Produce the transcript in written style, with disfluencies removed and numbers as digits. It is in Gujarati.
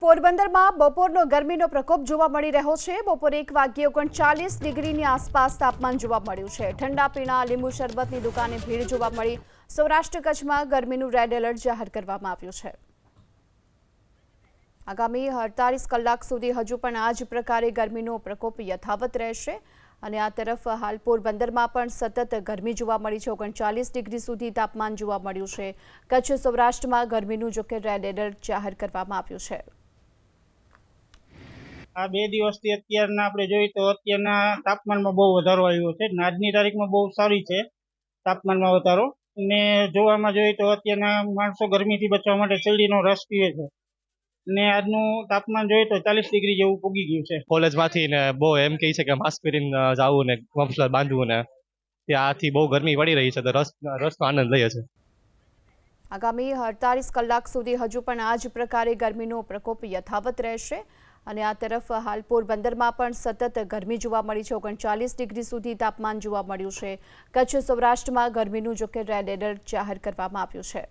પોરબંદરમાં બપોરનો ગરમીનો પ્રકોપ જોવા મળી રહ્યો છે। બપોરે 1 વાગ્યે 39 ડિગ્રીની આસપાસ તાપમાન જોવા મળ્યું છે। ઠંડા પીણા, લીંબુ શરબતની દુકાને ભીડ જોવા મળી। સૌરાષ્ટ્ર કચ્છમાં ગરમીનું રેડ એલર્ટ જાહેર કરવામાં આવ્યું છે। આગામી 48 કલાક સુધી હજુ પણ આ જ પ્રકારે ગરમીનો પ્રકોપ યથાવત રહેશે અને આ તરફ હાલ પોરબંદરમાં પણ સતત ગરમી જોવા મળી છે। 39 ડિગ્રી સુધી તાપમાન જોવા મળ્યું છે। કચ્છ સૌરાષ્ટ્રમાં ગરમીનું જોકે રેડ એલર્ટ જાહેર કરવામાં આવ્યું છે। આ 2 દિવસથી અત્યારના આપણે જોઈએ તો અત્યારના તાપમાનમાં બહુ વધારો આવ્યો છે। આજની તારીખમાં બહુ સારી છે તાપમાનમાં વધારો, અને જોવામાં જોઈએ તો અત્યારના માણસો ગરમીથી બચવા માટે શેરડીનો રસ પીવે છે, અને આજનું તાપમાન જોઈએ તો 40 ડિગ્રી જેવું પૂગી ગયું છે। કોલેજમાંથી ને બહુ એમ કહે છે કે માસ્ક પહેરીને જવું ને મફલર બાંધવું ને ત્યાંથી બહુ ગરમી પડી રહી છે, તો રસનો આનંદ લઈએ છે। આગામી 48 કલાક સુધી હજુ પણ આ જ પ્રકારે ગરમીનો પ્રકોપ યથાવત રહેશે અને આ તરફ હાલ પોરબંદરમાં પણ સતત ગરમી જોવા મળી છે। 39 ડિગ્રી સુધી તાપમાન જોવા મળ્યું છે। કચ્છ સૌરાષ્ટ્રમાં ગરમીનું જોકે રેડ એલર્ટ જાહેર કરવામાં આવ્યું છે।